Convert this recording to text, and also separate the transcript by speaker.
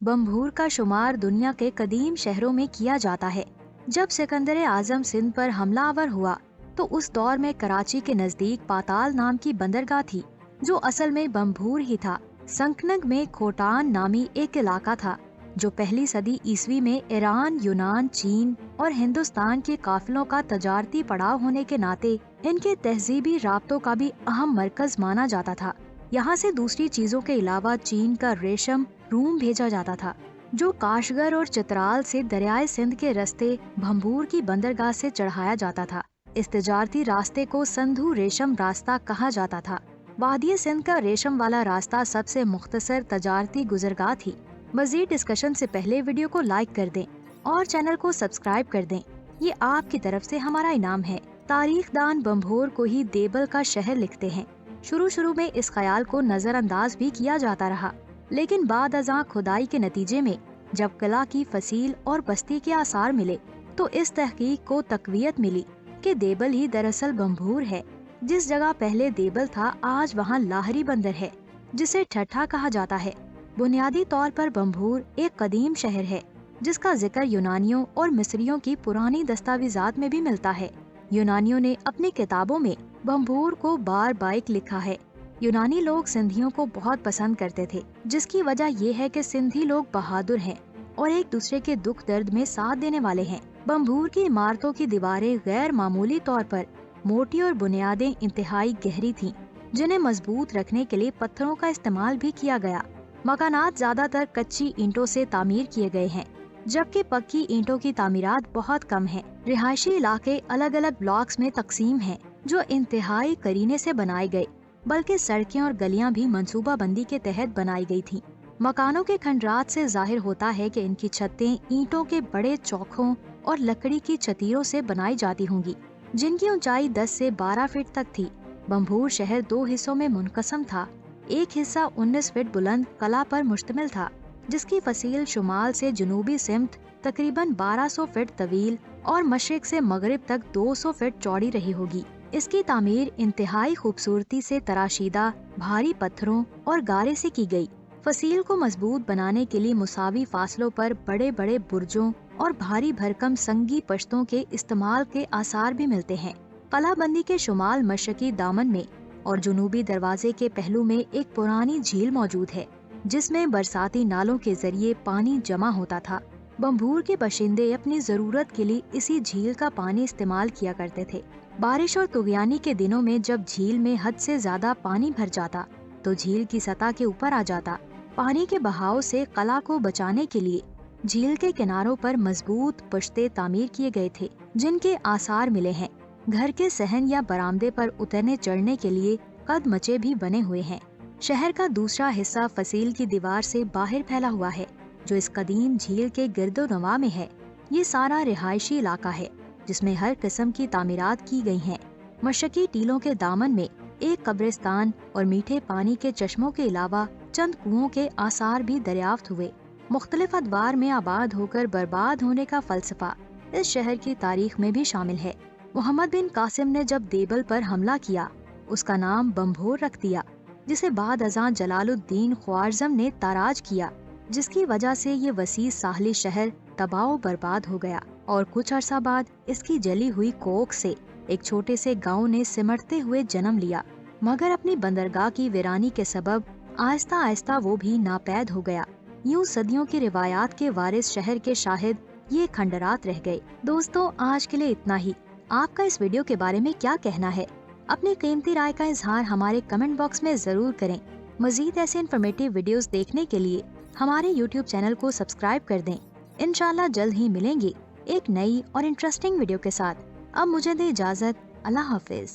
Speaker 1: बम्भूर का शुमार दुनिया के कदीम शहरों में किया जाता है। जब सिकंदर आजम सिंध पर हमलावर हुआ तो उस दौर में कराची के नजदीक पाताल नाम की बंदरगाह थी, जो असल में बम्भूर ही था। संकनग में खोटान नामी एक इलाका था जो पहली सदी ईस्वी में ईरान, यूनान, चीन और हिंदुस्तान के काफिलों का तजारती पड़ाव होने के नाते इनके तहजीबी राब्तों का भी अहम मरकज माना जाता था। यहाँ से दूसरी चीजों के अलावा चीन का रेशम रूम भेजा जाता था, जो काशगर और चित्राल से दरियाए सिंध के रास्ते बम्भूर की बंदरगाह से चढ़ाया जाता था। इस तजारती रास्ते को संधू रेशम रास्ता कहा जाता था। वादिय सिंध का रेशम वाला रास्ता सबसे मुख्तसर तजारती गुजरगाह थी। मजीद डिस्कशन से पहले वीडियो को लाइक कर दें और चैनल को सब्सक्राइब कर दें। ये आपकी तरफ से हमारा इनाम है। तारीखदान बम्भोर को ही देबल का शहर लिखते हैं। शुरू में इस ख्याल को नजरअंदाज भी किया जाता रहा, लेकिन बाद अज़ां खुदाई के नतीजे में जब किला की फसील और बस्ती के आसार मिले तो इस तहकीक को तकवीयत मिली कि देबल ही दरअसल बम्भूर है। जिस जगह पहले देबल था आज वहाँ लाहरी बंदर है, जिसे ठट्ठा कहा जाता है। बुनियादी तौर पर बम्भूर एक कदीम शहर है जिसका जिक्र यूनानियों और मिस्रियों की पुरानी दस्तावेजात में भी मिलता है। यूनानियों ने अपनी किताबों में बम्भूर को बार बाइक लिखा है। यूनानी लोग सिंधियों को बहुत पसंद करते थे, जिसकी वजह ये है कि सिंधी लोग बहादुर हैं और एक दूसरे के दुख दर्द में साथ देने वाले हैं। बम्भूर की इमारतों की दीवारें गैर मामूली तौर पर मोटी और बुनियादें इंतहाई गहरी थीं, जिन्हें मजबूत रखने के लिए पत्थरों का इस्तेमाल भी किया गया। मकानात ज्यादातर कच्ची ईंटों से तामीर किए गए हैं, जबकि पक्की ईंटों की तामीरात बहुत कम है। रिहायशी इलाके अलग अलग ब्लॉक्स में तकसीम हैं, जो इंतहाई करीने से बनाए गए, बल्कि सड़कें और गलियां भी मंसूबा बंदी के तहत बनाई गई थीं। मकानों के खंडरात से जाहिर होता है कि इनकी छतें ईंटों के बड़े चौखों और लकड़ी की चतीरों से बनाई जाती होंगी, जिनकी ऊंचाई 10 से 12 फीट तक थी। बम्भूर शहर 2 हिस्सों में मुनकसम था। एक हिस्सा 19 फीट बुलंद कला पर मुश्तमिल था, जिसकी फसील शुमाल से जनूबी सिमत तकरीबन 1200 फीट तवील और मशरिक से मगरिब तक 200 फीट चौड़ी रही होगी। इसकी तामीर इंतहाई खूबसूरती से तराशीदा भारी पत्थरों और गारे से की गई। फसील को मजबूत बनाने के लिए मुसावी फासलों पर बड़े बड़े बुर्जों और भारी भरकम संगी पश्तों के इस्तेमाल के आसार भी मिलते हैं। कलाबंदी के शुमाल मशरकी दामन में और जुनूबी दरवाजे के पहलू में एक पुरानी झील मौजूद है, जिसमें बरसाती नालों के जरिए पानी जमा होता था। बम्भूर के बाशिंदे अपनी जरूरत के लिए इसी झील का पानी इस्तेमाल किया करते थे। बारिश और तुगयानी के दिनों में जब झील में हद से ज्यादा पानी भर जाता तो झील की सतह के ऊपर आ जाता। पानी के बहाव से कला को बचाने के लिए झील के किनारों पर मजबूत पुश्ते तामीर किए गए थे, जिनके आसार मिले हैं। घर के सहन या बरामदे पर उतरने चढ़ने के लिए कदमचे भी बने हुए हैं। शहर का दूसरा हिस्सा फसील की दीवार से बाहर फैला हुआ है, जो इस कदीम झील के गिरदोनवा में है। ये सारा रिहायशी इलाका है, जिसमें हर किस्म की तामीरात की गई हैं। मशरकी टीलों के दामन में एक कब्रिस्तान और मीठे पानी के चश्मों के अलावा चंद कुओं के आसार भी दरियाफ्त हुए। मुख्तलिफ अदवार में आबाद होकर बर्बाद होने का फलसफा इस शहर की तारीख में भी शामिल है। मोहम्मद बिन कासिम ने जब देबल पर हमला किया, उसका नाम बम्भोर रख दिया, जिसे बाद अज़ां जलालुद्दीन ख्वारज़म ने ताराज किया, जिसकी वजह से ये वसी साहली शहर तबाह बर्बाद हो गया और कुछ अरसा बाद इसकी जली हुई कोख से एक छोटे से गांव ने सिमटते हुए जन्म लिया। मगर अपनी बंदरगाह की वीरानी के सबब आहिस्ता आहिस्ता वो भी नापैद हो गया। यूं सदियों की रिवायात के वारिस शहर के शाहिद ये खंडरात रह गए। दोस्तों, आज के लिए इतना ही। आपका इस वीडियो के बारे में क्या कहना है? अपनी कीमती राय का इजहार हमारे कमेंट बॉक्स में जरूर करें। मजीद ऐसे इन्फॉर्मेटिव वीडियोस देखने के लिए हमारे YouTube चैनल को सब्सक्राइब कर दें। इंशाल्लाह जल्द ही मिलेंगे एक नई और इंटरेस्टिंग वीडियो के साथ। अब मुझे दे इजाजत। अल्लाह हाफिज।